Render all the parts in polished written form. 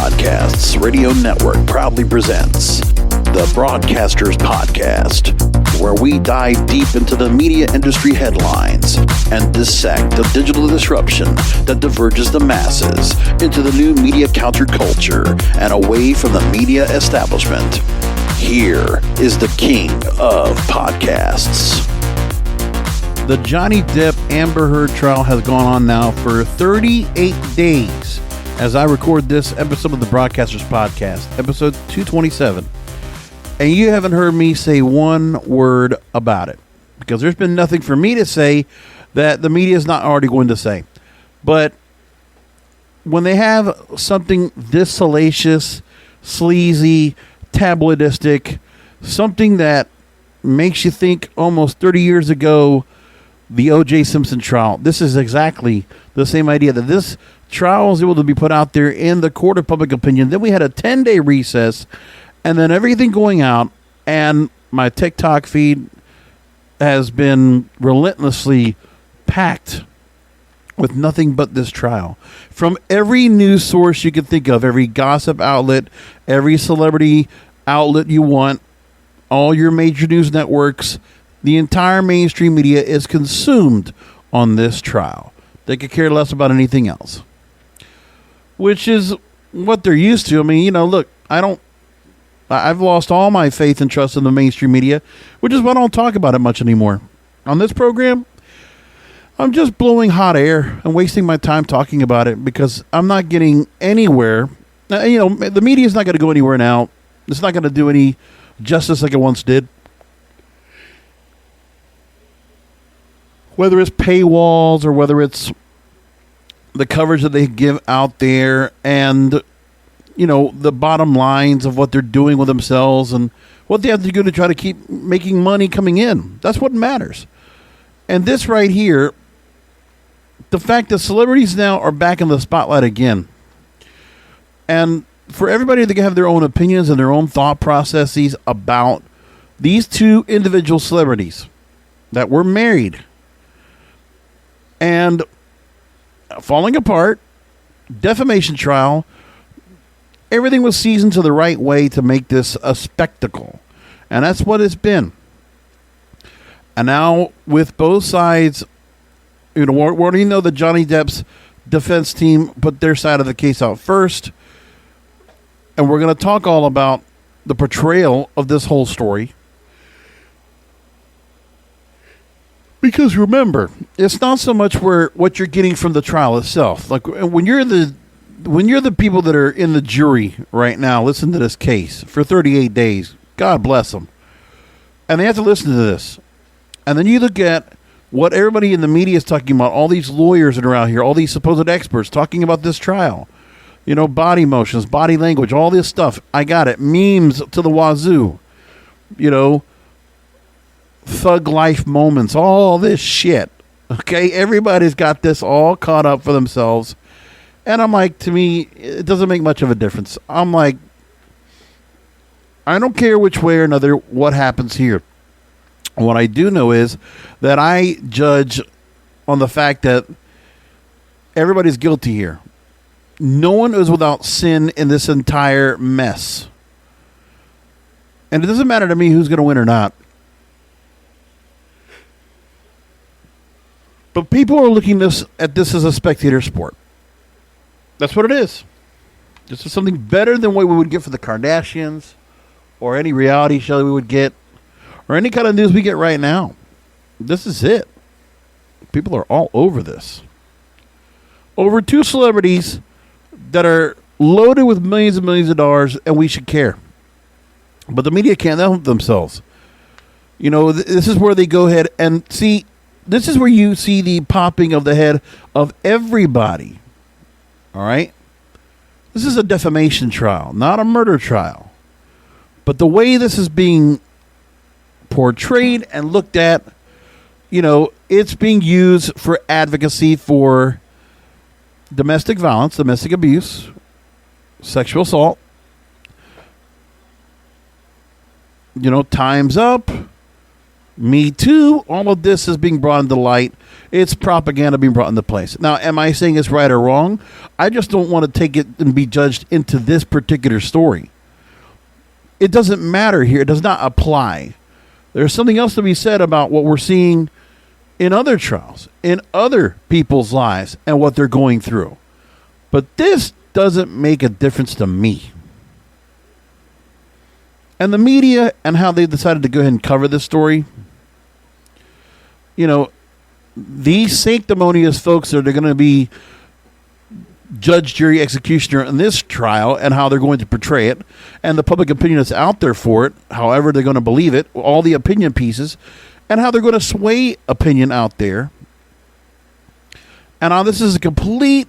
Podcasts Radio Network proudly presents the Broadcasters Podcast, where we dive deep into the media industry headlines and dissect the digital disruption that diverges the masses into the new media counterculture and away from the media establishment. Here is the king of podcasts. The Johnny Depp Amber Heard trial has gone on now for 38 days as I record this episode of the Broadcasters Podcast, episode 227. And you haven't heard me say one word about it because there's been nothing for me to say that the media is not already going to say. But when they have something this salacious, sleazy, tabloidistic, something that makes you think almost 30 years ago, the OJ Simpson trial, this is exactly the same idea that this trial was able to be put out there in the court of public opinion. Then we had a 10-day recess, and then everything going out, and my TikTok feed has been relentlessly packed with nothing but this trial. From every news source you can think of, every gossip outlet, every celebrity outlet you want, all your major news networks, the entire mainstream media is consumed on this trial. They could care less about anything else, which is what they're used to. I mean, you know, look, I've lost all my faith and trust in the mainstream media, which is why I don't talk about it much anymore. On this program, I'm just blowing hot air and wasting my time talking about it because I'm not getting anywhere. You know, the media is not going to go anywhere now. It's not going to do any justice like it once did. Whether it's paywalls or whether it's the coverage that they give out there and, you know, the bottom lines of what they're doing with themselves and what they have to do to try to keep making money coming in. That's what matters. And this right here, the fact that celebrities now are back in the spotlight again. And for everybody to have their own opinions and their own thought processes about these two individual celebrities that were married and falling apart, defamation trial, everything was seasoned to the right way to make this a spectacle. And that's what it's been. And now with both sides, you know, we already know that Johnny Depp's defense team put their side of the case out first. And we're going to talk all about the portrayal of this whole story. Because remember, it's not so much what you're getting from the trial itself. Like when you're the people that are in the jury right now, listen to this case for 38 days. God bless them. And they have to listen to this. And then you look at what everybody in the media is talking about, all these lawyers that are out here, all these supposed experts talking about this trial. You know, body motions, body language, all this stuff. I got it. Memes to the wazoo. You know, thug life moments, all this shit. Okay, everybody's got this all caught up for themselves. And I'm like, to me, it doesn't make much of a difference. I'm like, I don't care which way or another what happens here. What I do know is that I judge on the fact that everybody's guilty here. No one is without sin in this entire mess. And it doesn't matter to me who's going to win or not. But people are looking at this as a spectator sport. That's what it is. This is something better than what we would get for the Kardashians or any reality show we would get or any kind of news we get right now. This is it. People are all over this. Over two celebrities that are loaded with millions and millions of dollars, and we should care. But the media can't help themselves. You know, this is where they go ahead and see. This is where you see the popping of the head of everybody. All right? This is a defamation trial, not a murder trial. But the way this is being portrayed and looked at, you know, it's being used for advocacy for domestic violence, domestic abuse, sexual assault. You know, Time's Up. Me Too, all of this is being brought into light. It's propaganda being brought into place. Now, am I saying it's right or wrong? I just don't want to take it and be judged into this particular story. It doesn't matter here. It does not apply. There's something else to be said about what we're seeing in other trials, in other people's lives, and what they're going through. But this doesn't make a difference to me. And the media and how they decided to go ahead and cover this story, you know, these sanctimonious folks that are going to be judge, jury, executioner in this trial and how they're going to portray it, and the public opinion that's out there for it, however they're going to believe it, all the opinion pieces, and how they're going to sway opinion out there, and how this is a complete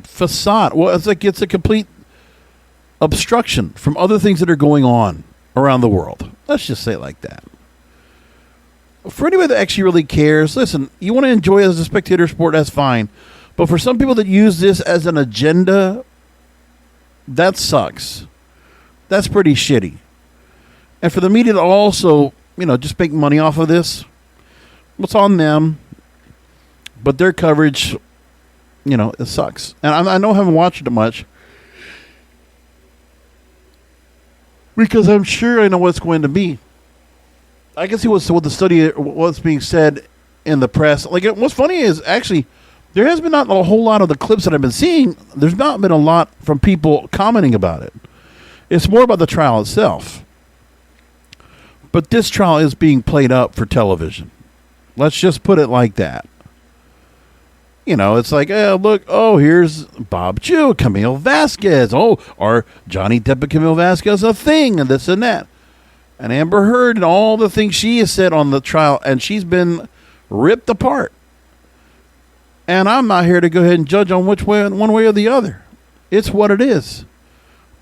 facade. Well, it's a complete obstruction from other things that are going on around the world. Let's just say it like that. For anybody that actually really cares, listen, you want to enjoy it as a spectator sport, that's fine. But for some people that use this as an agenda, that sucks. That's pretty shitty. And for the media to also, just make money off of this, it's on them. But their coverage, it sucks. And I know I haven't watched it much, because I'm sure I know what it's going to be. I can see what the study, what's being said in the press. Like, what's funny is, actually, there has been not a whole lot of the clips that I've been seeing. There's not been a lot from people commenting about it. It's more about the trial itself. But this trial is being played up for television. Let's just put it like that. It's like, look, here's Bob Jew, Camille Vasquez. Are Johnny Depp and Camille Vasquez a thing, and this and that. And Amber Heard and all the things she has said on the trial, and she's been ripped apart. And I'm not here to go ahead and judge on which way, one way or the other. It's what it is.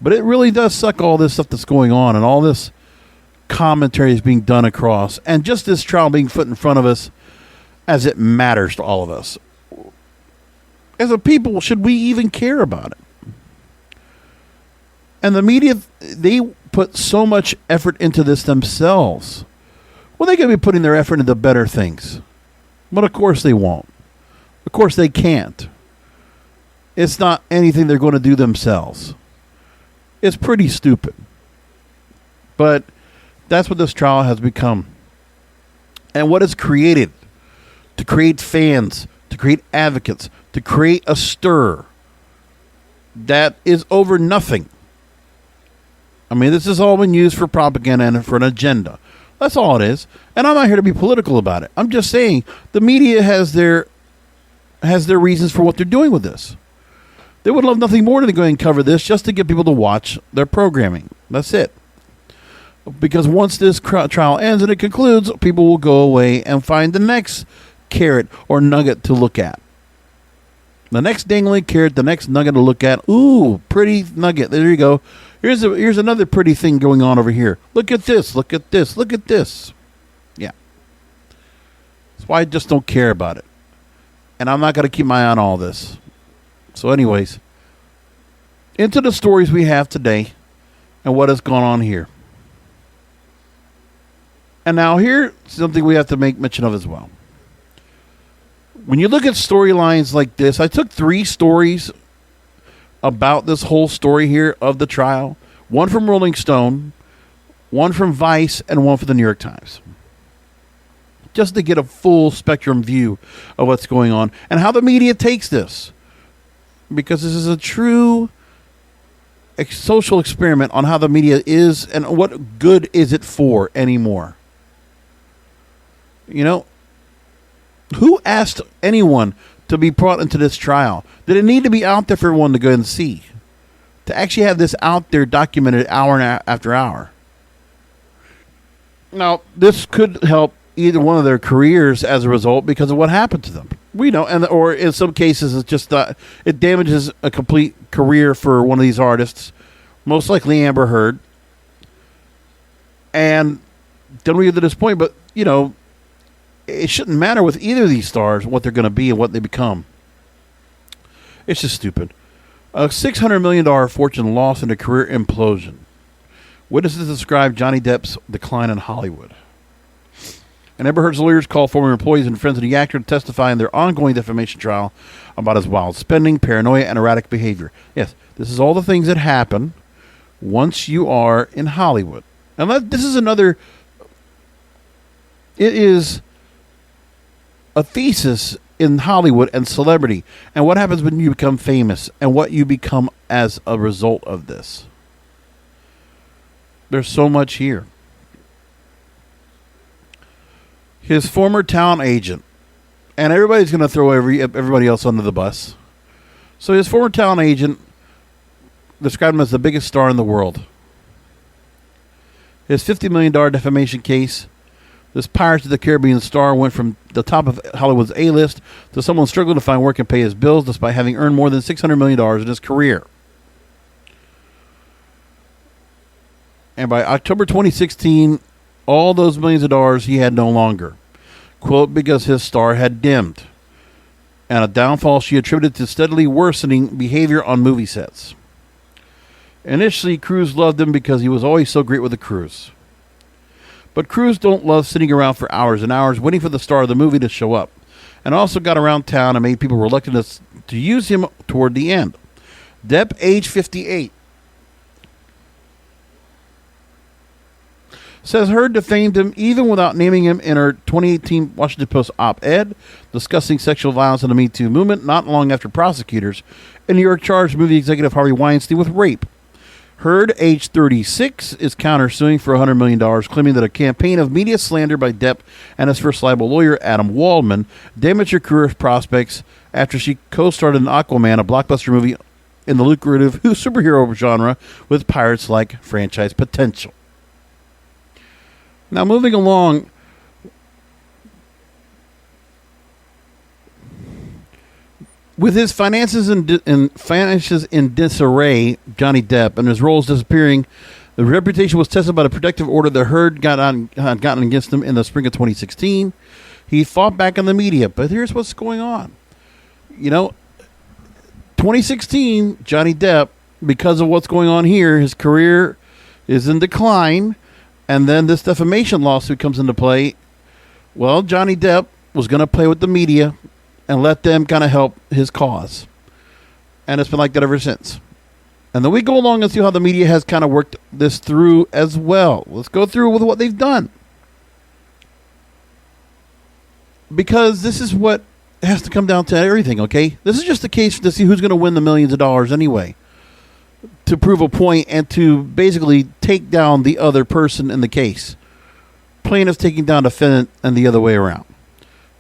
But it really does suck, all this stuff that's going on, and all this commentary is being done across, and just this trial being put in front of us as it matters to all of us. As a people, should we even care about it? And the media, they put so much effort into this themselves. Well, they could be putting their effort into better things. But of course they won't. Of course they can't. It's not anything they're going to do themselves. It's pretty stupid. But that's what this trial has become. And what it's created. To create fans. To create advocates. To create a stir. That is over nothing. I mean, this has all been used for propaganda and for an agenda. That's all it is. And I'm not here to be political about it. I'm just saying the media has their reasons for what they're doing with this. They would love nothing more than to go and cover this just to get people to watch their programming. That's it. Because once this trial ends and it concludes, people will go away and find the next carrot or nugget to look at. The next dangling carrot, the next nugget to look at. Ooh, pretty nugget. There you go. Here's another pretty thing going on over here. Look at this. Look at this. Look at this. Yeah. That's why I just don't care about it. And I'm not going to keep my eye on all this. So anyways, into the stories we have today and what has gone on here. And now here's something we have to make mention of as well. When you look at storylines like this, I took 3 stories about this whole story here of the trial. One from Rolling Stone, one from Vice, and one from the New York Times. Just to get a full spectrum view of what's going on and how the media takes this. Because this is a true social experiment on how the media is and what good is it for anymore. Who asked anyone to be brought into this trial? Did it need to be out there for everyone to go and see? To actually have this out there documented hour after hour. Now, this could help either one of their careers as a result because of what happened to them. We know, or in some cases, it's just it damages a complete career for one of these artists, most likely Amber Heard. And then we get to this point, but it shouldn't matter with either of these stars what they're going to be and what they become. It's just stupid. A $600 million fortune lost in a career implosion. Witnesses described Johnny Depp's decline in Hollywood. And Amber Heard's lawyers called former employees and friends of the actor to testify in their ongoing defamation trial about his wild spending, paranoia, and erratic behavior. Yes, this is all the things that happen once you are in Hollywood. And this is another... It is a thesis in Hollywood and celebrity, and what happens when you become famous, and what you become as a result of this. There's so much here. His former talent agent, and everybody's going to throw everybody else under the bus. So his former talent agent described him as the biggest star in the world. His $50 million defamation case, this Pirates of the Caribbean star went from the top of Hollywood's A-list to someone struggling to find work and pay his bills despite having earned more than $600 million in his career. And by October 2016, all those millions of dollars he had no longer. Quote, because his star had dimmed. And a downfall she attributed to steadily worsening behavior on movie sets. Initially, crews loved him because he was always so great with the crews. But crews don't love sitting around for hours and hours waiting for the star of the movie to show up. And also got around town and made people reluctant to use him toward the end. Depp, age 58. Says Heard defamed him even without naming him in her 2018 Washington Post op-ed discussing sexual violence in the Me Too movement not long after prosecutors in New York charged movie executive Harvey Weinstein with rape. Heard, age 36, is countersuing for $100 million, claiming that a campaign of media slander by Depp and his first libel lawyer, Adam Waldman, damaged her career prospects after she co-starred in Aquaman, a blockbuster movie in the lucrative superhero genre with pirates-like franchise potential. Now, moving along, with his finances in disarray, Johnny Depp, and his roles disappearing, the reputation was tested by the protective order that Heard had gotten against him in the spring of 2016. He fought back in the media, but here's what's going on. 2016, Johnny Depp, because of what's going on here, his career is in decline. And then this defamation lawsuit comes into play. Well, Johnny Depp was going to play with the media and let them kind of help his cause. And it's been like that ever since. And then we go along and see how the media has kind of worked this through as well. Let's go through with what they've done. Because this is what has to come down to everything, okay? This is just a case to see who's going to win the millions of dollars anyway. To prove a point and to basically take down the other person in the case. Plaintiffs taking down defendant and the other way around.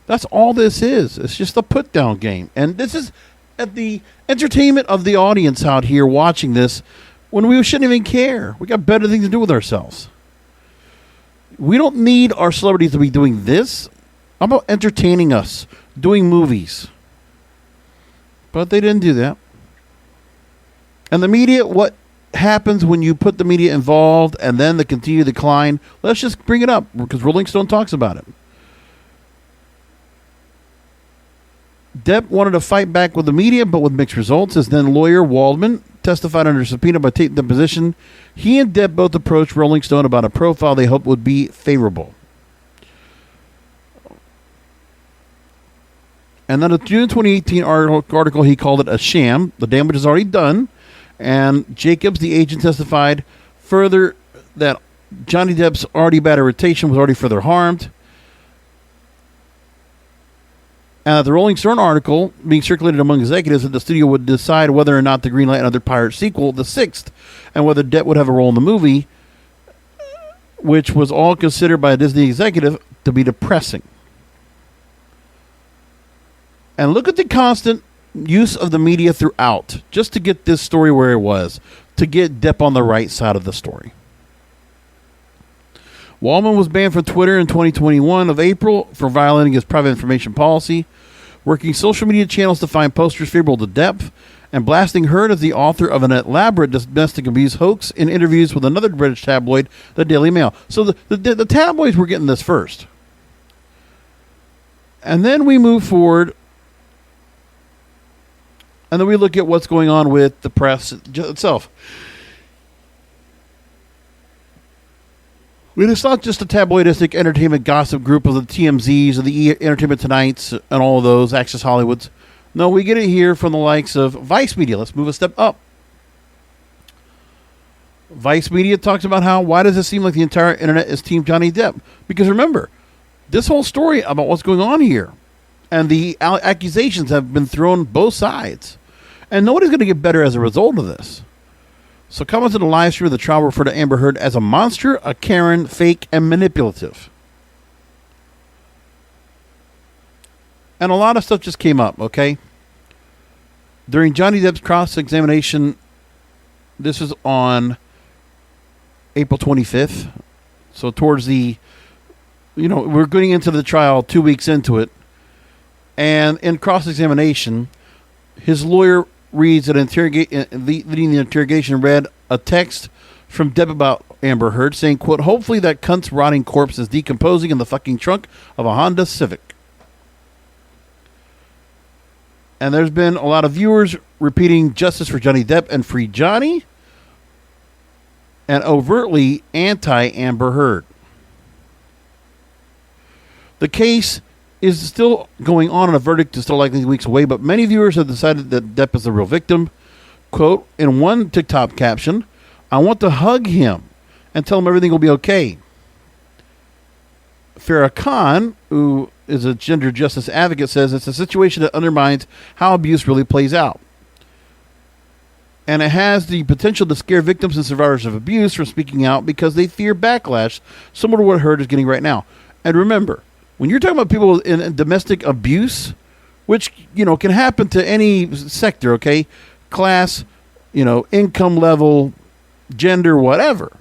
That's all this is. It's just a put-down game. And this is at the entertainment of the audience out here watching this when we shouldn't even care. We got better things to do with ourselves. We don't need our celebrities to be doing this. How about entertaining us, doing movies? But they didn't do that. And the media, what happens when you put the media involved and then the continued decline? Let's just bring it up because Rolling Stone talks about it. Depp wanted to fight back with the media, but with mixed results. His then lawyer, Waldman, testified under subpoena by tape deposition. He and Depp both approached Rolling Stone about a profile they hoped would be favorable. And then a June 2018 article, he called it a sham. The damage is already done. And Jacobs, the agent, testified further that Johnny Depp's already bad reputation was already further harmed. And that the Rolling Stone article being circulated among executives that the studio would decide whether or not to greenlight another Pirate sequel, the sixth, and whether Depp would have a role in the movie, which was all considered by a Disney executive to be depressing. And look at the constant use of the media throughout just to get this story where it was, to get Depp on the right side of the story. Waldman was banned from Twitter in 2021 of April for violating his private information policy, working social media channels to find posters favorable to Depp, and blasting Heard as the author of an elaborate domestic abuse hoax in interviews with another British tabloid, the Daily Mail. So the tabloids were getting this first. And then we move forward. And then we look at what's going on with the press itself. I mean, it's not just a tabloidistic entertainment gossip group of the TMZs and the Entertainment Tonights and all of those, Access Hollywoods. No, we get it here from the likes of Vice Media. Let's move a step up. Vice Media talks about how, why does it seem like the entire internet is Team Johnny Depp? Because remember, this whole story about what's going on here and the accusations have been thrown both sides. And nobody's going to get better as a result of this. So comments in the live stream of the trial refer to Amber Heard as a monster, a Karen, fake, and manipulative. And a lot of stuff just came up, okay? During Johnny Depp's cross-examination, this is on April 25th. So towards the, we're getting into the trial 2 weeks into it. And in cross-examination, his lawyer reads that leading the interrogation, read a text from Depp about Amber Heard saying, quote, hopefully that cunt's rotting corpse is decomposing in the fucking trunk of a Honda Civic. And there's been a lot of viewers repeating justice for Johnny Depp and free Johnny, and overtly anti-Amber Heard. The case is still going on and a verdict is still likely weeks away, but many viewers have decided that Depp is the real victim. Quote, in one TikTok caption, I want to hug him and tell him everything will be okay. Farrah Khan, who is a gender justice advocate, says it's a situation that undermines how abuse really plays out. And it has the potential to scare victims and survivors of abuse from speaking out because they fear backlash, similar to what Heard is getting right now. And remember, when you're talking about people in domestic abuse, which, can happen to any sector, okay? Class, income level, gender, whatever.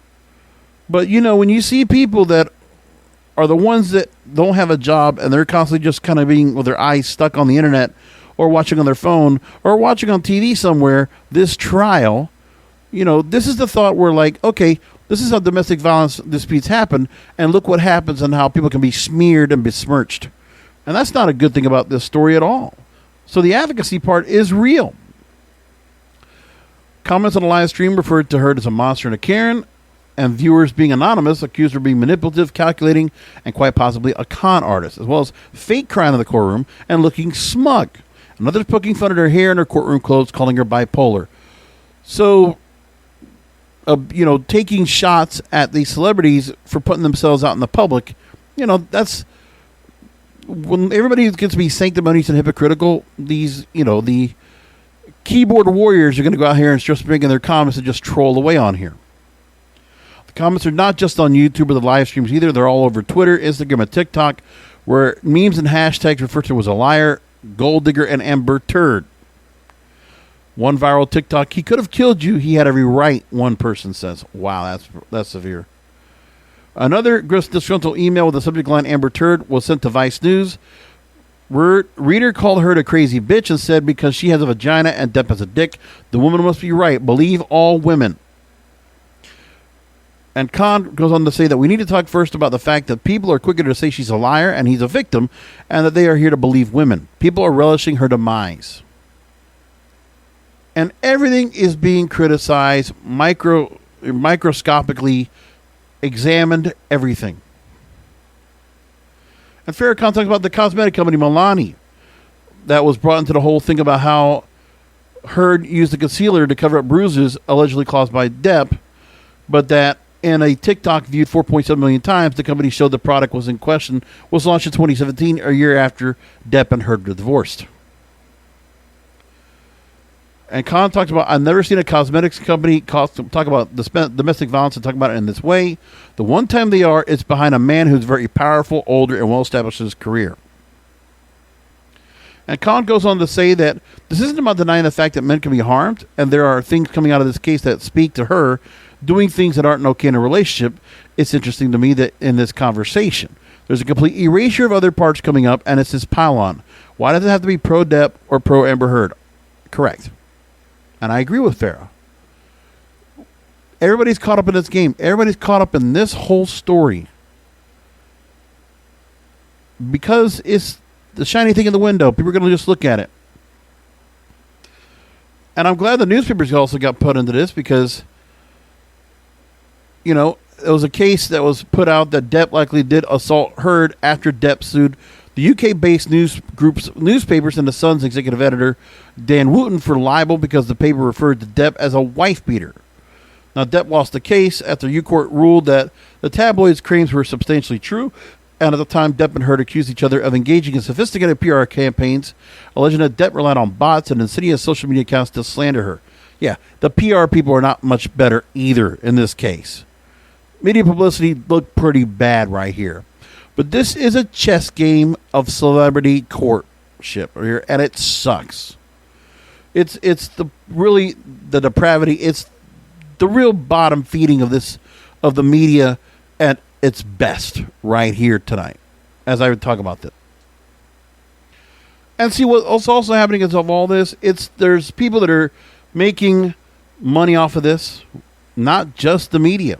But, when you see people that are the ones that don't have a job and they're constantly just kind of being with their eyes stuck on the internet or watching on their phone or watching on TV somewhere, this trial, this is the thought where like, okay, this is how domestic violence disputes happen, and look what happens and how people can be smeared and besmirched. And that's not a good thing about this story at all. So the advocacy part is real. Comments on the live stream referred to Heard as a monster and a Karen, and viewers being anonymous accused her of being manipulative, calculating, and quite possibly a con artist, as well as fake crying in the courtroom and looking smug. And others poking fun at her hair and her courtroom clothes, calling her bipolar. So, taking shots at these celebrities for putting themselves out in the public, that's when everybody gets to be sanctimonious and hypocritical. These, the keyboard warriors are going to go out here and just bring in their comments and just troll away on here. The comments are not just on YouTube or the live streams either. They're all over Twitter, Instagram, and TikTok, where memes and hashtags refer to her as a liar, gold digger, and Amber Turd. One viral TikTok, he could have killed you. He had every right, one person says. Wow, that's severe. Another disgruntled email with the subject line Amber Turd was sent to Vice News. Reader called her a crazy bitch and said because she has a vagina and Depp has a dick, the woman must be right. Believe all women. And Khan goes on to say that we need to talk first about the fact that people are quicker to say she's a liar and he's a victim, and that they are here to believe women. People are relishing her demise. And everything is being criticized, microscopically examined, everything. And Farrah Khan talks about the cosmetic company Milani that was brought into the whole thing about how Heard used a concealer to cover up bruises allegedly caused by Depp, but that in a TikTok viewed 4.7 million times, the company showed the product was in question, was launched in 2017, a year after Depp and Heard were divorced. And Khan talks about, I've never seen a cosmetics company talk about domestic violence and talk about it in this way. The one time they are, it's behind a man who's very powerful, older, and well-established in his career. And Khan goes on to say that this isn't about denying the fact that men can be harmed, and there are things coming out of this case that speak to her doing things that aren't okay in a relationship. It's interesting to me that in this conversation, there's a complete erasure of other parts coming up, and it's this pile-on. Why does it have to be pro-Depp or pro-Amber Heard? Correct. And I agree with Farrah. Everybody's caught up in this game. Everybody's caught up in this whole story. Because it's the shiny thing in the window. People are going to just look at it. And I'm glad the newspapers also got put into this because, It was a case that was put out that Depp likely did assault Heard after Depp sued the UK-based newspapers and the Sun's executive editor, Dan Wooten, for libel because the paper referred to Depp as a wife beater. Now, Depp lost the case after U-Court ruled that the tabloid's claims were substantially true, and at the time, Depp and Heard accused each other of engaging in sophisticated PR campaigns, alleging that Depp relied on bots and insidious social media accounts to slander her. Yeah, the PR people are not much better either in this case. Media publicity looked pretty bad right here. But this is a chess game of celebrity courtship here, and it sucks. It's the depravity. It's the real bottom feeding of the media at its best right here tonight, as I would talk about this. And see what's also happening is of all this, there's people that are making money off of this, not just the media.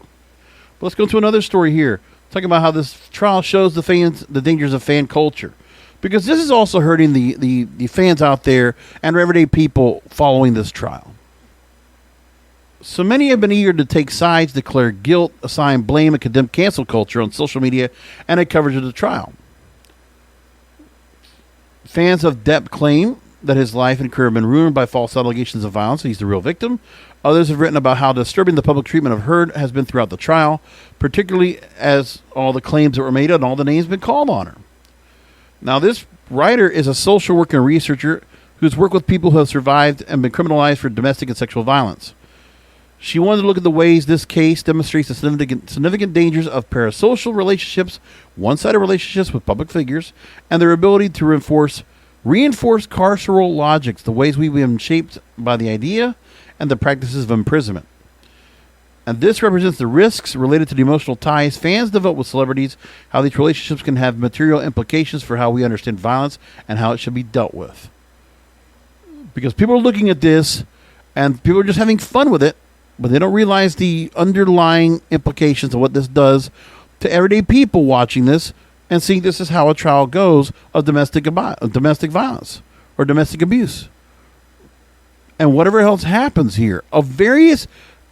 But let's go to another story here, talking about how this trial shows the dangers of fan culture, because this is also hurting the fans out there and everyday people following this trial. So many have been eager to take sides, declare guilt, assign blame, and condemn cancel culture on social media and a coverage of the trial. Fans of Depp claim that his life and career have been ruined by false allegations of violence. He's the real victim. Others have written about how disturbing the public treatment of Heard has been throughout the trial, particularly as all the claims that were made and all the names been called on her. Now, this writer is a social worker and researcher who's worked with people who have survived and been criminalized for domestic and sexual violence. She wanted to look at the ways this case demonstrates the significant dangers of parasocial relationships, one-sided relationships with public figures, and their ability to reinforce carceral logics, the ways we've been shaped by the idea and the practices of imprisonment. And this represents the risks related to the emotional ties fans develop with celebrities, how these relationships can have material implications for how we understand violence and how it should be dealt with. Because people are looking at this, and people are just having fun with it, but they don't realize the underlying implications of what this does to everyday people watching this and seeing this is how a trial goes of domestic violence or domestic abuse. And whatever else happens here, of various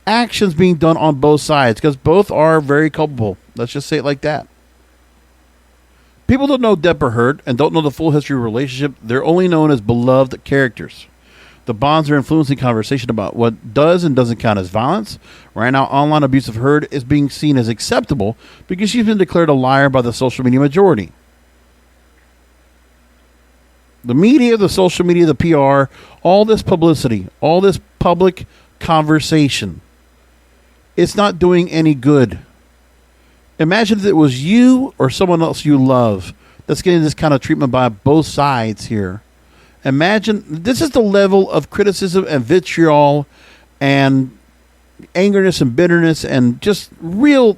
actions being done on both sides, because both are very culpable. Let's just say it like that. People don't know Depp or Heard and don't know the full history of the relationship. They're only known as beloved characters. The bonds are influencing conversation about what does and doesn't count as violence. Right now, online abuse of Heard is being seen as acceptable because she's been declared a liar by the social media majority. The media, the social media, the PR, all this publicity, all this public conversation, it's not doing any good. Imagine if it was you or someone else you love that's getting this kind of treatment by both sides here. Imagine, this is the level of criticism and vitriol and angerness and bitterness and just real,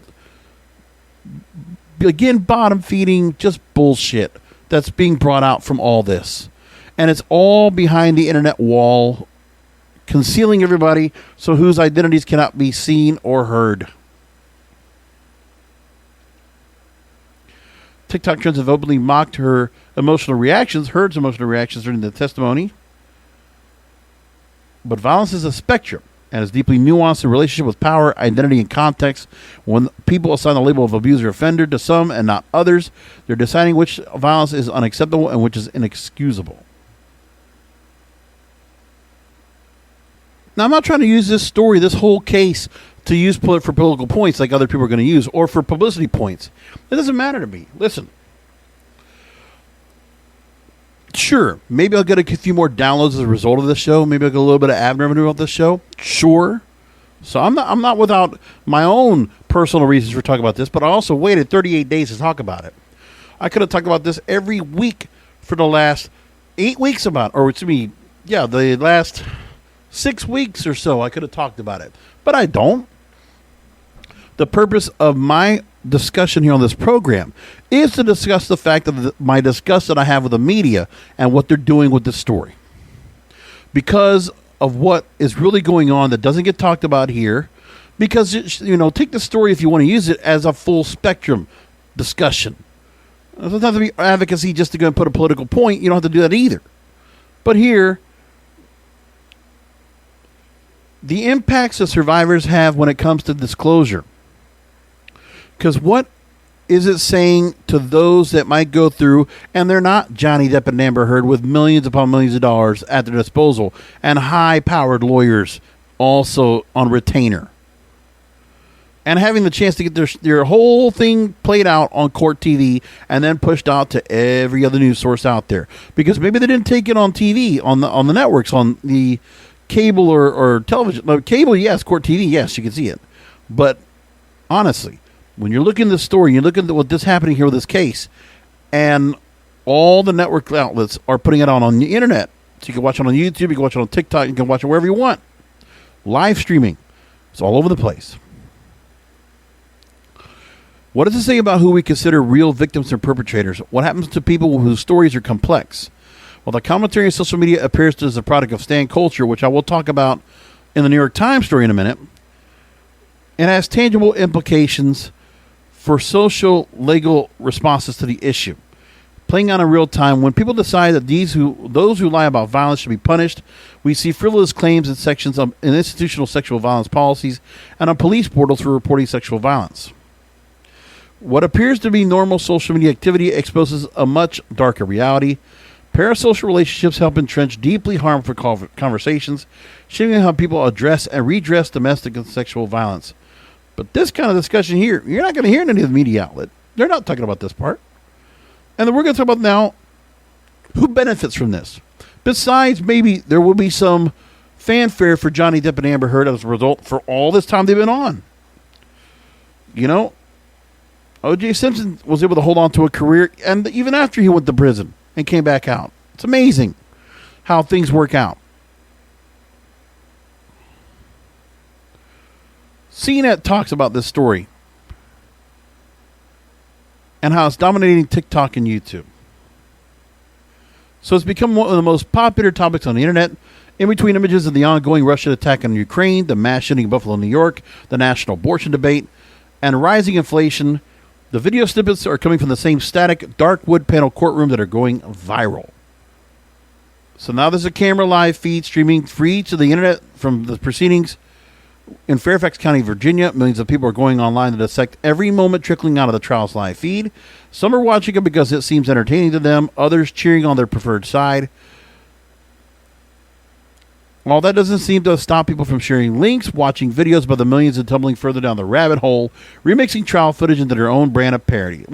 again, bottom feeding, just bullshit that's being brought out from all this. And it's all behind the internet wall, concealing everybody so whose identities cannot be seen or heard. TikTok trends have openly mocked her emotional reactions, Heard's emotional reactions during the testimony. But violence is a spectrum and is deeply nuanced in relationship with power, identity, and context. When people assign the label of abuser or offender to some and not others, they're deciding which violence is unacceptable and which is inexcusable. Now, I'm not trying to use this story, this whole case, to use for political points like other people are going to use, or for publicity points. It doesn't matter to me. Listen. Sure, maybe I'll get a few more downloads as a result of this show. Maybe I'll get a little bit of ad revenue off this show. Sure. So I'm not without my own personal reasons for talking about this, but I also waited 38 days to talk about it. I could have talked about this every week for the last 8 weeks the last 6 weeks or so. I could have talked about it, but I don't. The purpose of my discussion here on this program is to discuss the fact of my disgust that I have with the media and what they're doing with this story. Because of what is really going on that doesn't get talked about here. Because, take the story if you want to use it as a full spectrum discussion. It doesn't have to be advocacy just to go and put a political point. You don't have to do that either. But here, the impacts that survivors have when it comes to disclosure. Because what is it saying to those that might go through, and they're not Johnny Depp and Amber Heard with millions upon millions of dollars at their disposal and high-powered lawyers also on retainer, and having the chance to get their whole thing played out on court TV and then pushed out to every other news source out there, because maybe they didn't take it on TV, on the networks, on the cable or television. No, cable, yes. Court TV, yes, you can see it. But honestly, when you're looking at the story, you're looking at what's happening here with this case, and all the network outlets are putting it out on the internet. So you can watch it on YouTube, you can watch it on TikTok, you can watch it wherever you want. Live streaming. It's all over the place. What does it say about who we consider real victims and perpetrators? What happens to people whose stories are complex? Well, the commentary on social media appears to as a product of stan culture, which I will talk about in the New York Times story in a minute, and has tangible implications for social legal responses to the issue. Playing out in real time, when people decide that those who lie about violence should be punished, we see frivolous claims in sections of in institutional sexual violence policies and on police portals for reporting sexual violence. What appears to be normal social media activity exposes a much darker reality. Parasocial relationships help entrench deeply harmful conversations, shaping how people address and redress domestic and sexual violence. But this kind of discussion here, you're not going to hear in any of the media outlet. They're not talking about this part. And then we're going to talk about now who benefits from this. Besides, maybe there will be some fanfare for Johnny Depp and Amber Heard as a result for all this time they've been on. You know, OJ Simpson was able to hold on to a career, and even after he went to prison and came back out. It's amazing how things work out. CNET talks about this story and how it's dominating TikTok and YouTube. So it's become one of the most popular topics on the internet, in between images of the ongoing Russian attack on Ukraine, the mass shooting in Buffalo, New York, the national abortion debate, and rising inflation. The video snippets are coming from the same static, dark wood panel courtroom that are going viral. So now there's a camera live feed streaming free to the internet from the proceedings in Fairfax County, Virginia. Millions of people are going online to dissect every moment trickling out of the trial's live feed. Some are watching it because it seems entertaining to them, others cheering on their preferred side. While that doesn't seem to stop people from sharing links, watching videos by the millions, and tumbling further down the rabbit hole, remixing trial footage into their own brand of parody.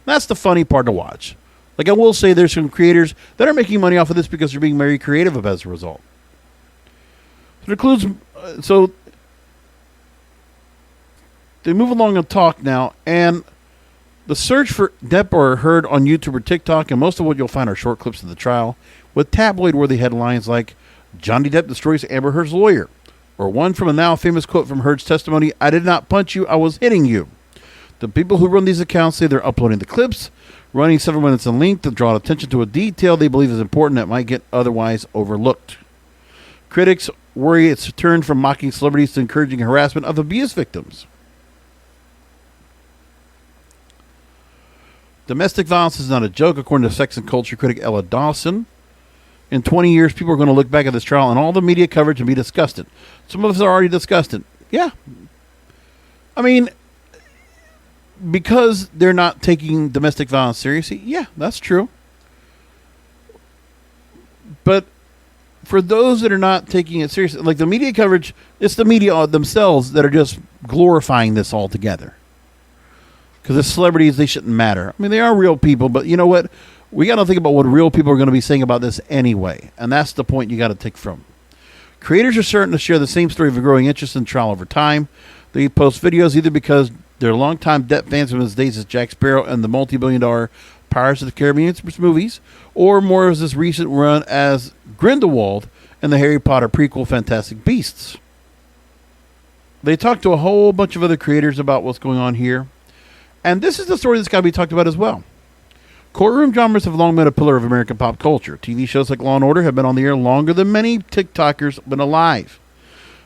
That's the funny part to watch. Like, I will say there's some creators that are making money off of this because they're being very creative as a result. So it includes, so they move along and talk now, and the search for Depp or Heard on YouTube or TikTok, and most of what you'll find are short clips of the trial with tabloid-worthy headlines like Johnny Depp destroys Amber Heard's lawyer, or one from a now famous quote from Heard's testimony, "I did not punch you, I was hitting you." The people who run these accounts say they're uploading the clips, running several minutes in length to draw attention to a detail they believe is important that might get otherwise overlooked. Critics worry it's turned from mocking celebrities to encouraging harassment of abuse victims. Domestic violence is not a joke, according to sex and culture critic Ella Dawson. In 20 years, people are going to look back at this trial and all the media coverage and be disgusted. Some of us are already disgusted. Yeah. I mean, because they're not taking domestic violence seriously, yeah, that's true. But for those that are not taking it seriously, like the media coverage, it's the media themselves that are just glorifying this altogether. Because the celebrities, they shouldn't matter. I mean, they are real people, but you know what? We got to think about what real people are going to be saying about this anyway. And that's the point you got to take from. Creators are certain to share the same story of a growing interest in trial over time. They post videos either because they're longtime Depp fans from his days as Jack Sparrow and the multi-billion-dollar Pirates of the Caribbean movies, or more as this recent run as Grindelwald and the Harry Potter prequel Fantastic Beasts. They talked to a whole bunch of other creators about what's going on here. And this is the story that's got to be talked about as well. Courtroom dramas have long been a pillar of American pop culture. TV shows like Law & Order have been on the air longer than many TikTokers have been alive.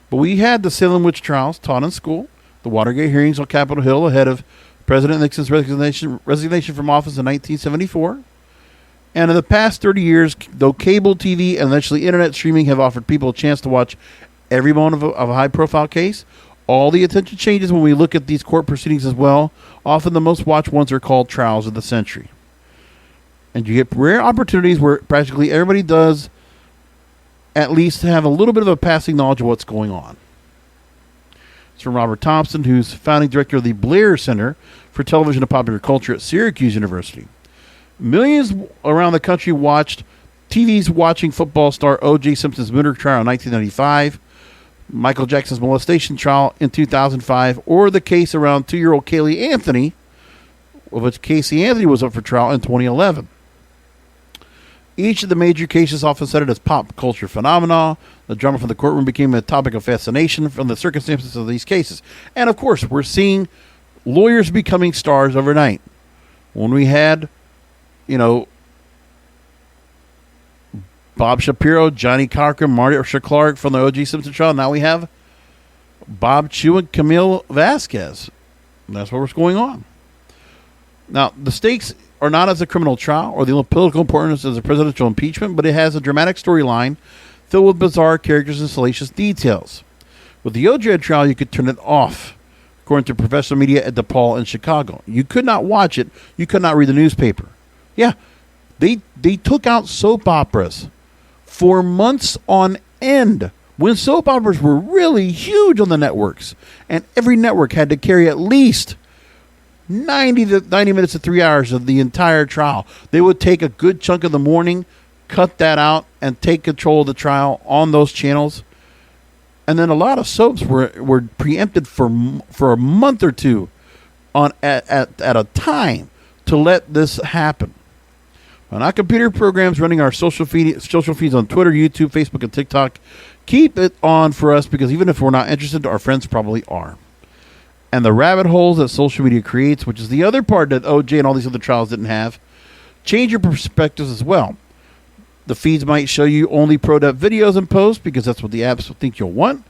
But we had the Salem witch trials taught in school, the Watergate hearings on Capitol Hill ahead of President Nixon's resignation from office in 1974. And in the past 30 years, though cable TV and eventually internet streaming have offered people a chance to watch every moment of a high-profile case, All the attention changes when we look at these court proceedings as well. Often the most watched ones are called trials of the century. And you get rare opportunities where practically everybody does at least have a little bit of a passing knowledge of what's going on. It's from Robert Thompson, who's founding director of the Blair Center for Television and Popular Culture at Syracuse University. Millions around the country watched TV's watching football star OJ Simpson's murder trial in 1995, Michael Jackson's molestation trial in 2005, or the case around 2-year-old Kaylee Anthony, of which Casey Anthony was up for trial in 2011. Each of the major cases often cited as pop culture phenomena. The drama from the courtroom became a topic of fascination from the circumstances of these cases. And of course, we're seeing lawyers becoming stars overnight. When we had, Bob Shapiro, Johnny Cochran, Marcia Clark from the OJ Simpson trial, now we have Bob Chu and Camille Vasquez. And that's what's going on. Now, the stakes are not as a criminal trial or the political importance as a presidential impeachment, but it has a dramatic storyline filled with bizarre characters and salacious details. With the OJ trial, you could turn it off, according to professional media at DePaul in Chicago. You could not watch it. You could not read the newspaper. Yeah, they took out soap operas for months on end when soap operas were really huge on the networks, and every network had to carry at least 90 minutes to 3 hours of the entire trial. They would take a good chunk of the morning, cut that out, and take control of the trial on those channels. And then a lot of soaps were preempted for a month or two at a time to let this happen. On our computer programs running our social feeds on Twitter, YouTube, Facebook, and TikTok, keep it on for us, because even if we're not interested, our friends probably are. And the rabbit holes that social media creates, which is the other part that OJ and all these other trials didn't have, change your perspectives as well. The feeds might show you only pro-Depp videos and posts because that's what the apps think you'll want.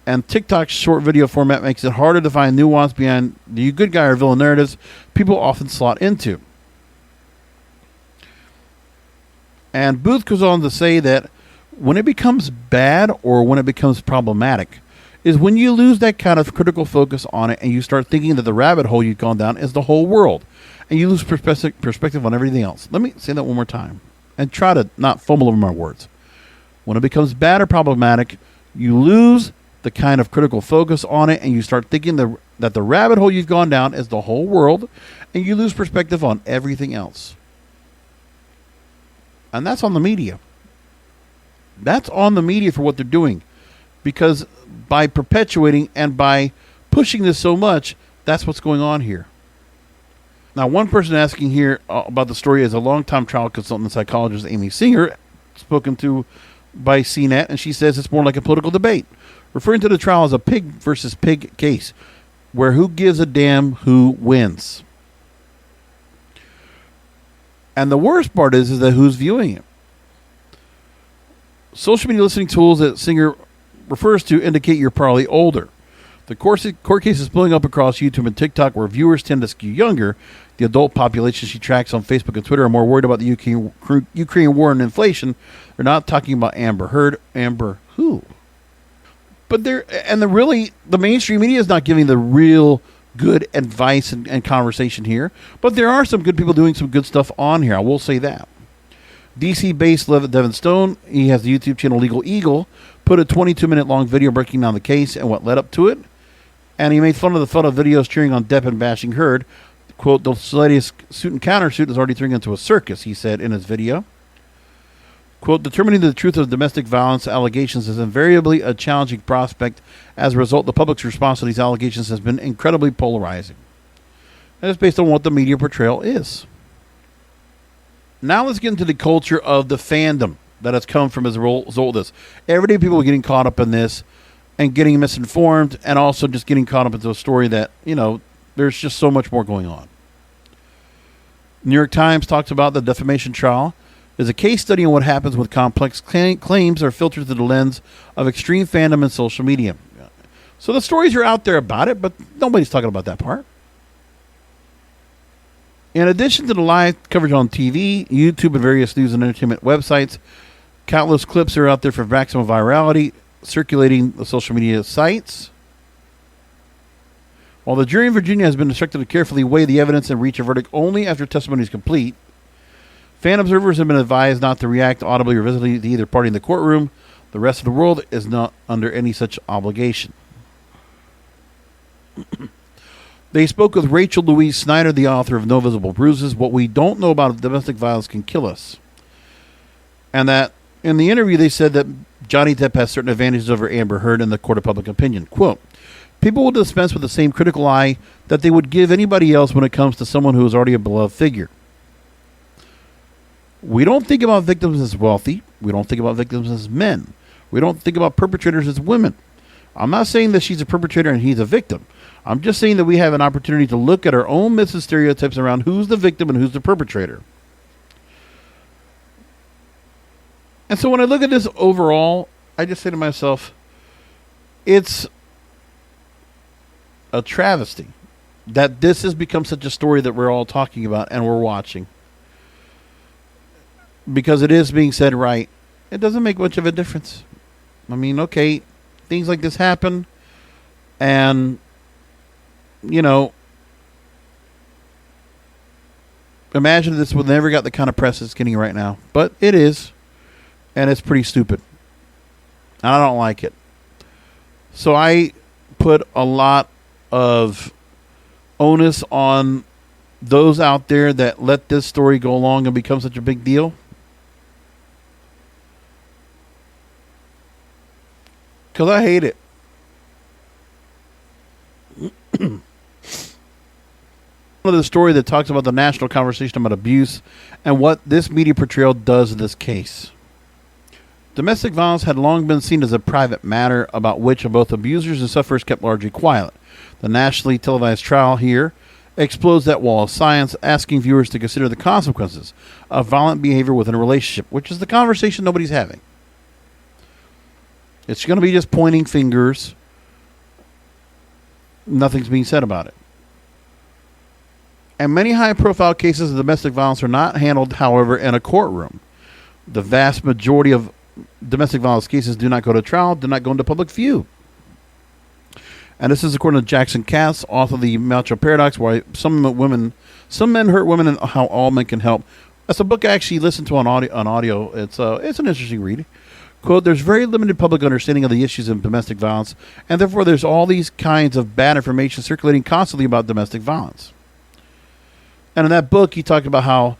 And TikTok's short video format makes it harder to find nuance behind the good guy or villain narratives people often slot into. And Booth goes on to say that when it becomes bad or when it becomes problematic is when you lose that kind of critical focus on it and you start thinking that the rabbit hole you've gone down is the whole world. And you lose perspective on everything else. Let me say that one more time and try to not fumble over my words. When it becomes bad or problematic, you lose the kind of critical focus on it and you start thinking that the rabbit hole you've gone down is the whole world, and you lose perspective on everything else. And that's on the media. That's on the media for what they're doing. Because by perpetuating and by pushing this so much, that's what's going on here. Now, one person asking here about the story is a longtime trial consultant and psychologist, Amy Singer, spoken to by CNET, and she says it's more like a political debate, referring to the trial as a pig versus pig case, where who gives a damn who wins. And the worst part is that who's viewing it. Social media listening tools that Singer refers to indicate you're probably older. The court case is blowing up across YouTube and TikTok, where viewers tend to skew younger. The adult population she tracks on Facebook and Twitter are more worried about the Ukraine war and inflation. They're not talking about Amber Heard. Amber who? But the mainstream media is not giving the real good advice and conversation here. But there are some good people doing some good stuff on here. I will say that. DC-based Devin Stone, he has the YouTube channel Legal Eagle, put a 22-minute long video breaking down the case and what led up to it. And he made fun of the videos cheering on Depp and bashing Heard. Quote, the latest suit and countersuit is already turning into a circus, he said in his video. Quote, determining the truth of domestic violence allegations is invariably a challenging prospect. As a result, the public's response to these allegations has been incredibly polarizing. And it's based on what the media portrayal is. Now let's get into the culture of the fandom that has come from as a result of this. Everyday people are getting caught up in this and getting misinformed, and also just getting caught up into a story that, there's just so much more going on. New York Times talks about the Defamation Trial is a case study on what happens when complex claims are filtered through the lens of extreme fandom and social media. So the stories are out there about it, but nobody's talking about that part. In addition to the live coverage on TV, YouTube, and various news and entertainment websites, countless clips are out there for maximum virality, circulating the social media sites. While the jury in Virginia has been instructed to carefully weigh the evidence and reach a verdict only after testimony is complete, fan observers have been advised not to react audibly or visibly to either party in the courtroom. The rest of the world is not under any such obligation. They spoke with Rachel Louise Snyder, the author of No Visible Bruises, What We Don't Know About Domestic Violence Can Kill Us. And that in the interview they said that Johnny Depp has certain advantages over Amber Heard in the court of public opinion. Quote, people will dispense with the same critical eye that they would give anybody else when it comes to someone who is already a beloved figure. We don't think about victims as wealthy. We don't think about victims as men. We don't think about perpetrators as women. I'm not saying that she's a perpetrator and he's a victim. I'm just saying that we have an opportunity to look at our own myths and stereotypes around who's the victim and who's the perpetrator. And so when I look at this overall, I just say to myself, it's a travesty that this has become such a story that we're all talking about and we're watching. Because it is being said right. It doesn't make much of a difference. I mean, okay, things like this happen, and, you know, imagine this would never got the kind of press it's getting right now. But it is, and it's pretty stupid. And I don't like it. So I put a lot of onus on those out there that let this story go along and become such a big deal. Because I hate it. One of the story that talks about the national conversation about abuse and what this media portrayal does in this case. Domestic violence had long been seen as a private matter about which both abusers and sufferers kept largely quiet. The nationally televised trial here explodes that wall of silence, asking viewers to consider the consequences of violent behavior within a relationship, which is the conversation nobody's having. It's going to be just pointing fingers. Nothing's being said about it. And many high-profile cases of domestic violence are not handled, however, in a courtroom. The vast majority of domestic violence cases do not go to trial, do not go into public view. And this is according to Jackson Katz, author of The Macho Paradox, why some men hurt women and how all men can help. That's a book I actually listened to on audio. It's an interesting read. Quote, there's very limited public understanding of the issues of domestic violence, and therefore there's all these kinds of bad information circulating constantly about domestic violence. And in that book, he talked about how,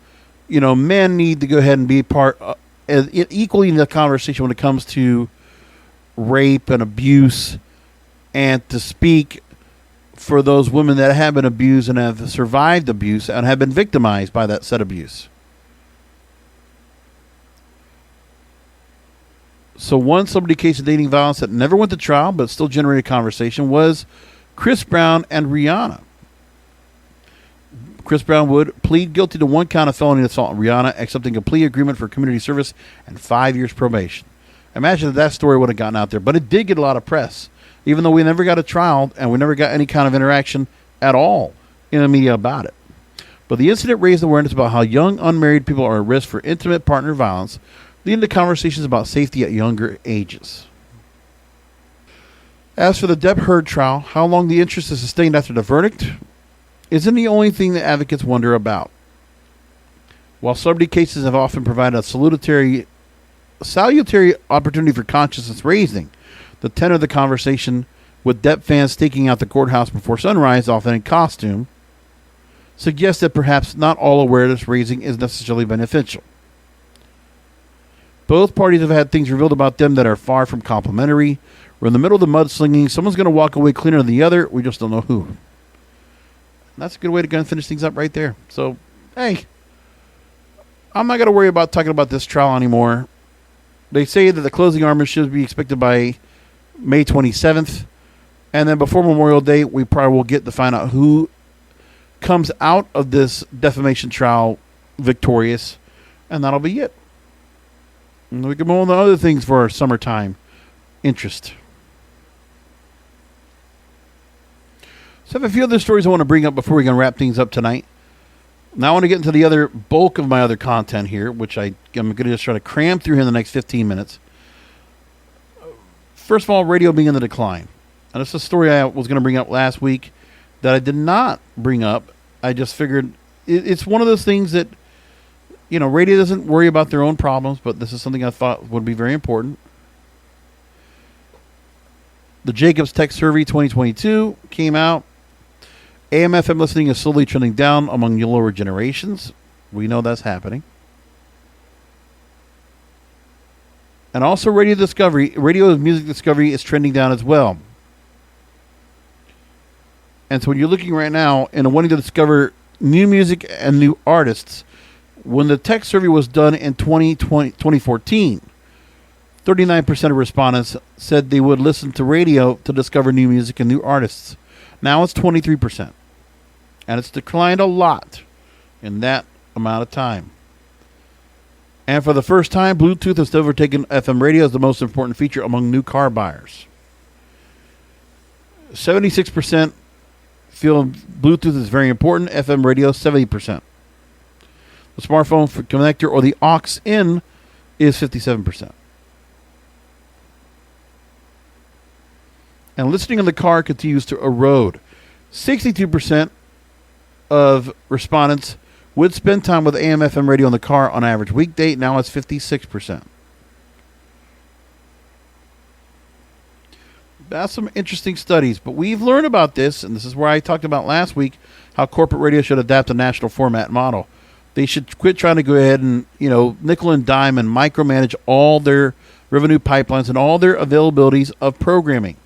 you know, men need to go ahead and be part equally in the conversation when it comes to rape and abuse, and to speak for those women that have been abused and have survived abuse and have been victimized by that said abuse. So one celebrity case of dating violence that never went to trial but still generated conversation was Chris Brown and Rihanna. Chris Brown would plead guilty to one count of felony assault on Rihanna, accepting a plea agreement for community service and 5 years probation. Imagine if that story would have gotten out there. But it did get a lot of press, even though we never got a trial and we never got any kind of interaction at all in the media about it. But the incident raised awareness about how young unmarried people are at risk for intimate partner violence, leading to conversations about safety at younger ages. As for the Depp Heard trial, how long the interest is sustained after the verdict isn't the only thing that advocates wonder about. While celebrity cases have often provided a salutary opportunity for consciousness raising, the tenor of the conversation with Depp fans staking out the courthouse before sunrise, often in costume, suggests that perhaps not all awareness raising is necessarily beneficial. Both parties have had things revealed about them that are far from complimentary. We're in the middle of the mudslinging. Someone's going to walk away cleaner than the other. We just don't know who. And that's a good way to go and finish things up right there. So, hey, I'm not going to worry about talking about this trial anymore. They say that the closing argument should be expected by May 27th. And then before Memorial Day, we probably will get to find out who comes out of this defamation trial victorious. And that'll be it. And we can move on to other things for our summertime interest. So I have a few other stories I want to bring up before we can wrap things up tonight. Now I want to get into the other bulk of my other content here, which I'm going to just try to cram through here in the next 15 minutes. First of all, radio being in the decline. And this is a story I was going to bring up last week, that I did not bring up. I just figured it's one of those things that, radio doesn't worry about their own problems, but this is something I thought would be very important. The Jacobs Tech Survey 2022 came out. AM/FM listening is slowly trending down among the lower generations. We know that's happening. And also radio music discovery is trending down as well. And so when you're looking right now and wanting to discover new music and new artists, when the tech survey was done in 2014, 39% of respondents said they would listen to radio to discover new music and new artists. Now it's 23%. And it's declined a lot in that amount of time. And for the first time, Bluetooth has overtaken FM radio as the most important feature among new car buyers. 76% feel Bluetooth is very important. FM radio, 70%. The smartphone connector or the aux-in is 57%. And listening in the car continues to erode. 62% of respondents would spend time with AM/FM radio in the car on average weekday. Now it's 56%. That's some interesting studies, but we've learned about this, and this is where I talked about last week how corporate radio should adapt a national format model. They should quit trying to go ahead and, nickel and dime and micromanage all their revenue pipelines and all their availabilities of programming.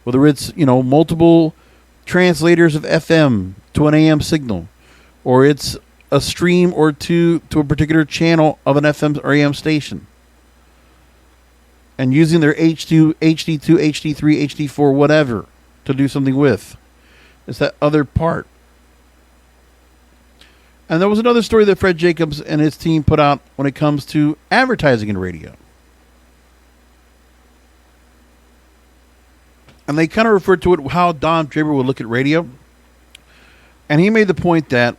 Whether it's, multiple translators of FM to an AM signal, or it's a stream or two to a particular channel of an FM or AM station, and using their H2, HD2, HD3, HD4, whatever to do something with. It's that other part. And there was another story that Fred Jacobs and his team put out when it comes to advertising in radio. And they kind of referred to it how Don Draper would look at radio. And he made the point that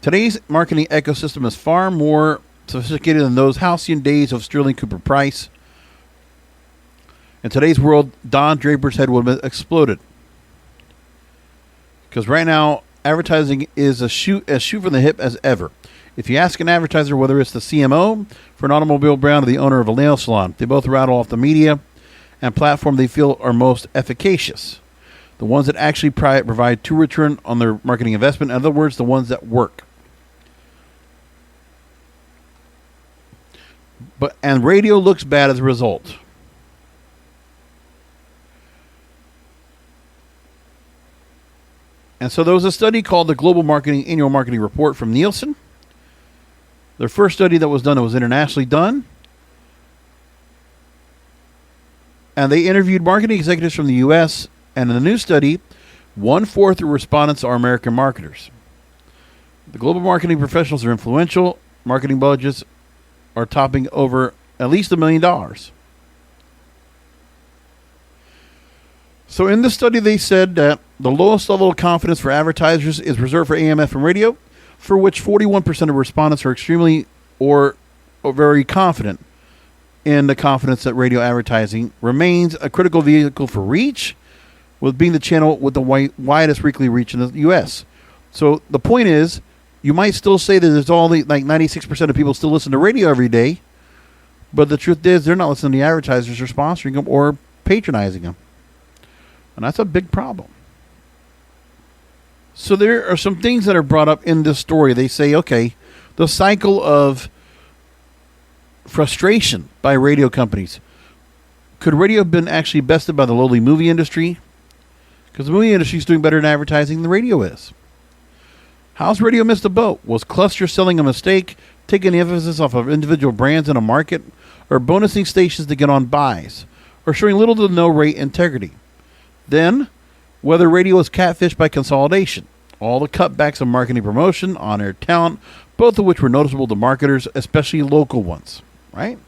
today's marketing ecosystem is far more sophisticated than those halcyon days of Sterling Cooper Price. In today's world, Don Draper's head would have exploded. Because right now, advertising is as shoot from the hip as ever. If you ask an advertiser whether it's the CMO for an automobile brand or the owner of a nail salon, they both rattle off the media and platform they feel are most efficacious. The ones that actually provide true return on their marketing investment. In other words, the ones that work. And radio looks bad as a result. And so there was a study called the Global Marketing Annual Marketing Report from Nielsen. Their first study that was done, it was internationally done. And they interviewed marketing executives from the U.S. And in the new study, 1/4 of respondents are American marketers. The global marketing professionals are influential. Marketing budgets are topping over at least $1 million. So in the study, they said that the lowest level of confidence for advertisers is reserved for AM/FM radio, for which 41% of respondents are extremely or very confident in the confidence that radio advertising remains a critical vehicle for reach, with being the channel with the widest weekly reach in the U.S. So the point is, you might still say that there's all the 96% of people still listen to radio every day, but the truth is they're not listening to the advertisers or sponsoring them or patronizing them. And that's a big problem. So there are some things that are brought up in this story. They say, okay, the cycle of frustration by radio companies. Could radio have been actually bested by the lowly movie industry? Because the movie industry is doing better in advertising than the radio is. How's radio missed the boat? Was cluster selling a mistake, taking the emphasis off of individual brands in a market, or bonusing stations to get on buys, or showing little to no rate integrity? Then, whether radio is catfished by consolidation, all the cutbacks of marketing promotion, on-air talent, both of which were noticeable to marketers, especially local ones, right?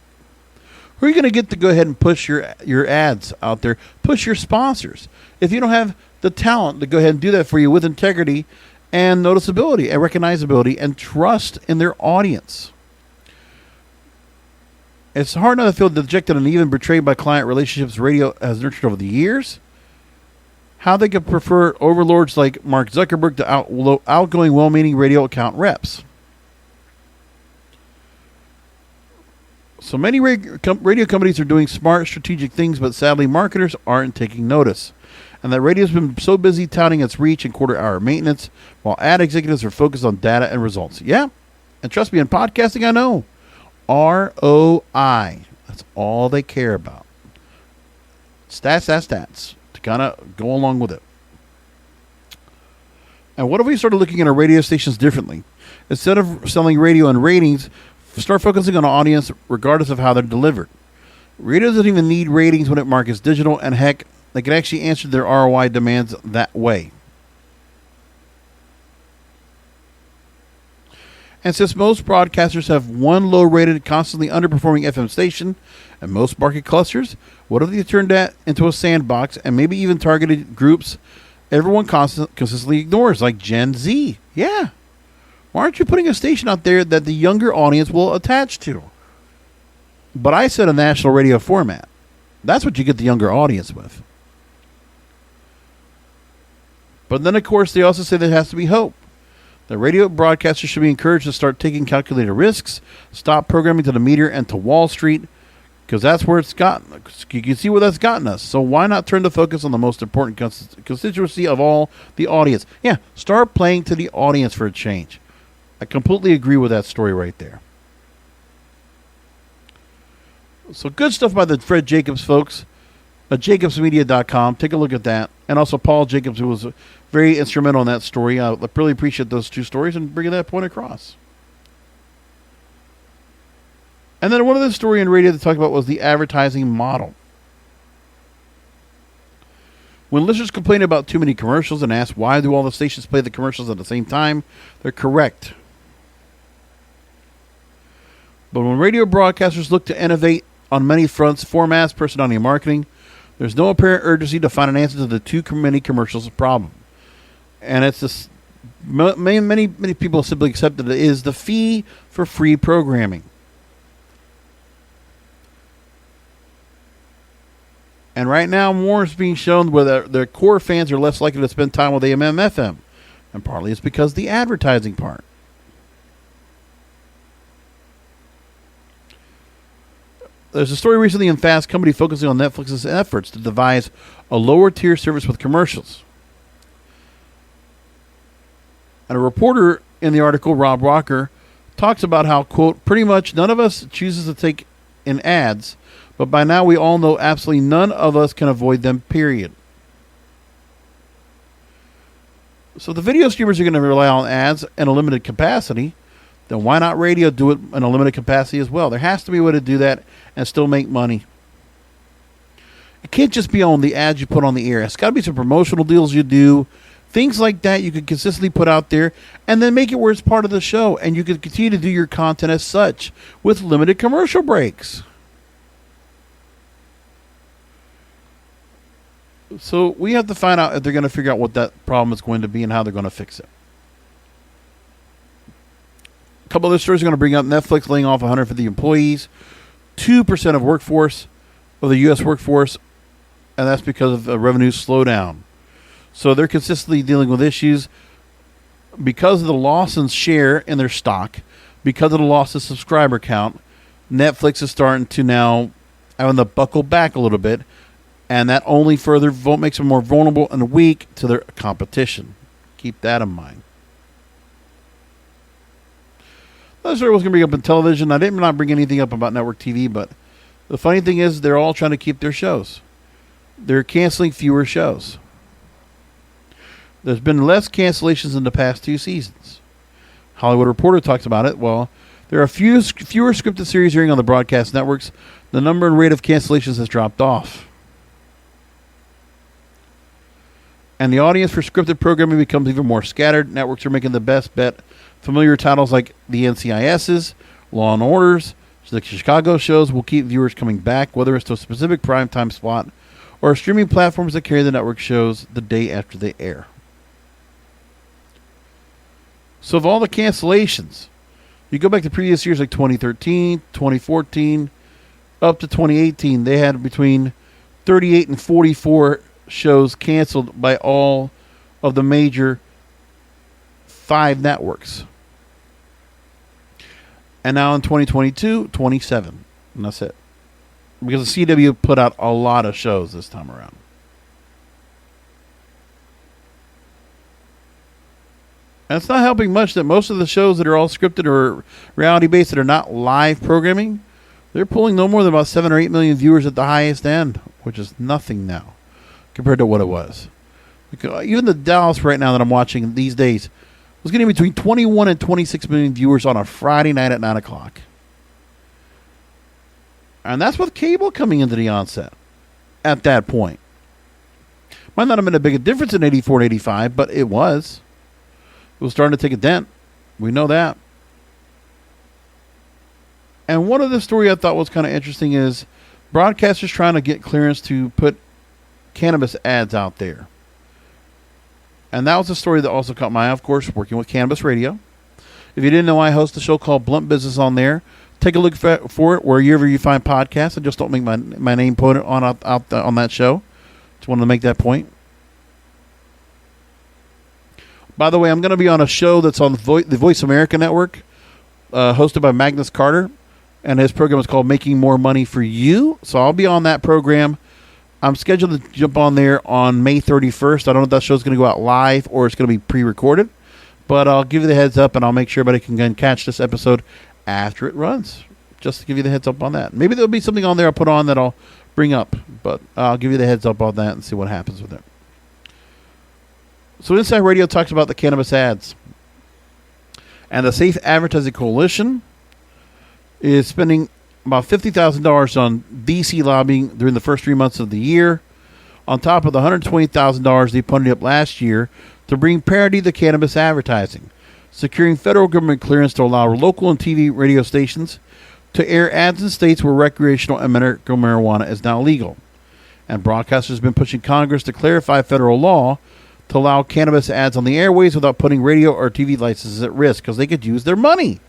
Who are you going to get to go ahead and push your ads out there? Push your sponsors. If you don't have the talent to go ahead and do that for you with integrity and noticeability and recognizability and trust in their audience. It's hard not to feel dejected and even betrayed by client relationships radio has nurtured over the years. how they could prefer overlords like Mark Zuckerberg to outgoing, well-meaning radio account reps. So many radio companies are doing smart, strategic things, but sadly, marketers aren't taking notice. And that radio's been so busy touting its reach and quarter-hour maintenance, while ad executives are focused on data and results. Yeah, and trust me, in podcasting, I know. ROI. That's all they care about. Stats. To kind of go along with it. And what if we started looking at our radio stations differently? Instead of selling radio and ratings, start focusing on an audience regardless of how they're delivered. Radio doesn't even need ratings when it markets digital, and heck, they can actually answer their ROI demands that way. And since most broadcasters have one low-rated, constantly underperforming FM station and most market clusters, what if they turned that into a sandbox and maybe even targeted groups everyone consistently ignores, like Gen Z? Yeah. Why aren't you putting a station out there that the younger audience will attach to? But I said a national radio format. That's what you get the younger audience with. But then, of course, they also say there has to be hope. The radio broadcasters should be encouraged to start taking calculated risks, stop programming to the meter and to Wall Street, because that's where it's gotten. You can see where that's gotten us. So why not turn the focus on the most important constituency of all, the audience? Yeah, start playing to the audience for a change. I completely agree with that story right there. So good stuff by the Fred Jacobs folks at jacobsmedia.com. Take a look at that. And also Paul Jacobs, who was very instrumental in that story. I really appreciate those two stories and bringing that point across. And then one other story in radio to talk about was the advertising model. When listeners complain about too many commercials and ask why do all the stations play the commercials at the same time, they're correct. But when radio broadcasters look to innovate on many fronts, formats, personality, and marketing, there's no apparent urgency to find an answer to the too many commercials problem. And it's this, many people simply accept that it is the fee for free programming. And right now, more is being shown where their core fans are less likely to spend time with AM/FM. And partly it's because of the advertising part. There's a story recently in Fast Company focusing on Netflix's efforts to devise a lower tier service with commercials. And a reporter in the article, Rob Rocker, talks about how, quote, pretty much none of us chooses to take in ads, but by now we all know absolutely none of us can avoid them, period. So the video streamers are going to rely on ads in a limited capacity. Then why not radio do it in a limited capacity as well? There has to be a way to do that and still make money. It can't just be on the ads you put on the air. It's got to be some promotional deals you do. Things like that you could consistently put out there and then make it where it's part of the show. And you could continue to do your content as such with limited commercial breaks. So we have to find out if they're going to figure out what that problem is going to be and how they're going to fix it. A couple other stories are going to bring up Netflix laying off 150 employees, 2% of the U.S. workforce, and that's because of a revenue slowdown. So they're consistently dealing with issues because of the loss in share in their stock, because of the loss of subscriber count. Netflix is starting to now having to buckle back a little bit, and that only further makes them more vulnerable and weak to their competition. Keep that in mind. Another story was going to bring up in television. I did not bring anything up about network TV, but the funny thing is they're all trying to keep their shows. They're canceling fewer shows. There's been less cancellations in the past 2 seasons. Hollywood Reporter talks about it. Well, there are fewer scripted series airing on the broadcast networks. The number and rate of cancellations has dropped off. And the audience for scripted programming becomes even more scattered. Networks are making the best bet. Familiar titles like the NCIS's, Law and Orders, the Chicago shows will keep viewers coming back, whether it's to a specific primetime slot or streaming platforms that carry the network shows the day after they air. So of all the cancellations, you go back to previous years like 2013, 2014, up to 2018, they had between 38 and 44 shows canceled by all of the major 5 networks. And now in 2022, 27. And that's it. Because the CW put out a lot of shows this time around. And it's not helping much that most of the shows that are all scripted or reality-based that are not live programming, they're pulling no more than about 7 or 8 million viewers at the highest end, which is nothing now compared to what it was. Because even the Dallas right now that I'm watching these days was getting between 21 and 26 million viewers on a Friday night at 9 o'clock. And that's with cable coming into the onset at that point. Might not have been a big difference in 84 and 85, but it was. It was starting to take a dent. We know that. And one of the story I thought was kind of interesting is broadcasters trying to get clearance to put cannabis ads out there. And that was a story that also caught my eye, of course, working with Cannabis Radio. If you didn't know, I host a show called Blunt Business on there. Take a look for it wherever you find podcasts. I just don't make my name put it on on that show. Just wanted to make that point. By the way, I'm going to be on a show that's on the Voice America Network, hosted by Magnus Carter, and his program is called Making More Money for You. So I'll be on that program. I'm scheduled to jump on there on May 31st. I don't know if that show's going to go out live or it's going to be pre-recorded, but I'll give you the heads up, and I'll make sure everybody can catch this episode after it runs, just to give you the heads up on that. Maybe there'll be something on there I'll put on that I'll bring up, but I'll give you the heads up on that and see what happens with it. So Inside Radio talks about the cannabis ads. And the Safe Advertising Coalition is spending about $50,000 on DC lobbying during the first 3 months of the year, on top of the $120,000 they punted up last year to bring parity to cannabis advertising, securing federal government clearance to allow local and TV radio stations to air ads in states where recreational and medical marijuana is now legal. And broadcasters have been pushing Congress to clarify federal law to allow cannabis ads on the airways without putting radio or TV licenses at risk, because they could use their money.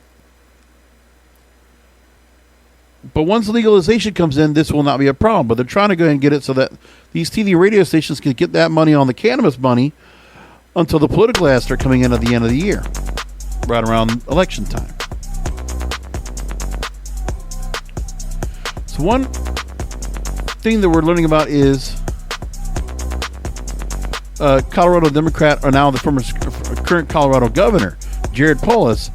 But once legalization comes in, this will not be a problem. But they're trying to go ahead and get it so that these TV radio stations can get that money on the cannabis money until the political ads start coming in at the end of the year, right around election time. So one thing that we're learning about is Colorado Democrat, or now the current Colorado governor, Jared Polis,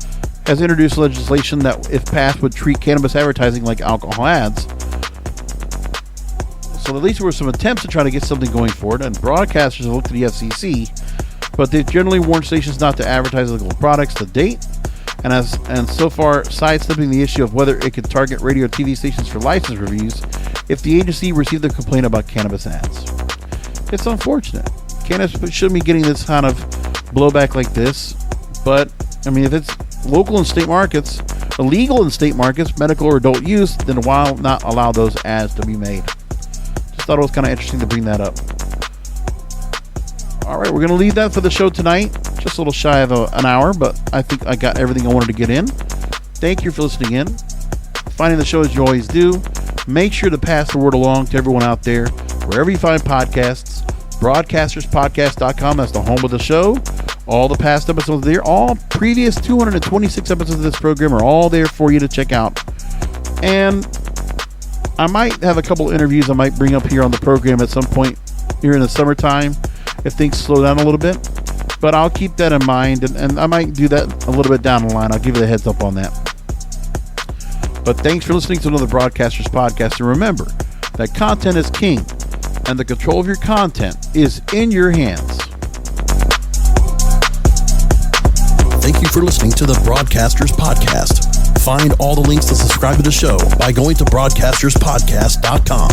has introduced legislation that, if passed, would treat cannabis advertising like alcohol ads. So at least there were some attempts to try to get something going forward, and broadcasters have looked to the FCC, but they've generally warned stations not to advertise legal products to date, and so far sidestepping the issue of whether it could target radio and TV stations for license reviews if the agency received a complaint about cannabis ads. It's unfortunate. Cannabis shouldn't be getting this kind of blowback like this, but I mean, if it's local and state markets, illegal in state markets, medical or adult use, then why not allow those ads to be made? Just thought it was kind of interesting to bring that up. All right, we're going to leave that for the show tonight. Just a little shy of an hour, but I think I got everything I wanted to get in. Thank you for listening in. Finding the show as you always do. Make sure to pass the word along to everyone out there, wherever you find podcasts. Broadcasterspodcast.com, that's the home of the show. All the past episodes there, all previous 226 episodes of this program are all there for you to check out. And I might have a couple interviews I might bring up here on the program at some point here in the summertime if things slow down a little bit. But I'll keep that in mind, and I might do that a little bit down the line. I'll give you the heads up on that. But thanks for listening to another Broadcasters Podcast. And remember that content is king, and the control of your content is in your hands. Thank you for listening to the Broadcasters Podcast. Find all the links to subscribe to the show by going to broadcasterspodcast.com.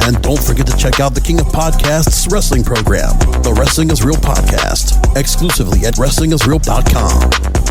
And don't forget to check out the King of Podcasts wrestling program, the Wrestling is Real podcast, exclusively at wrestlingisreal.com.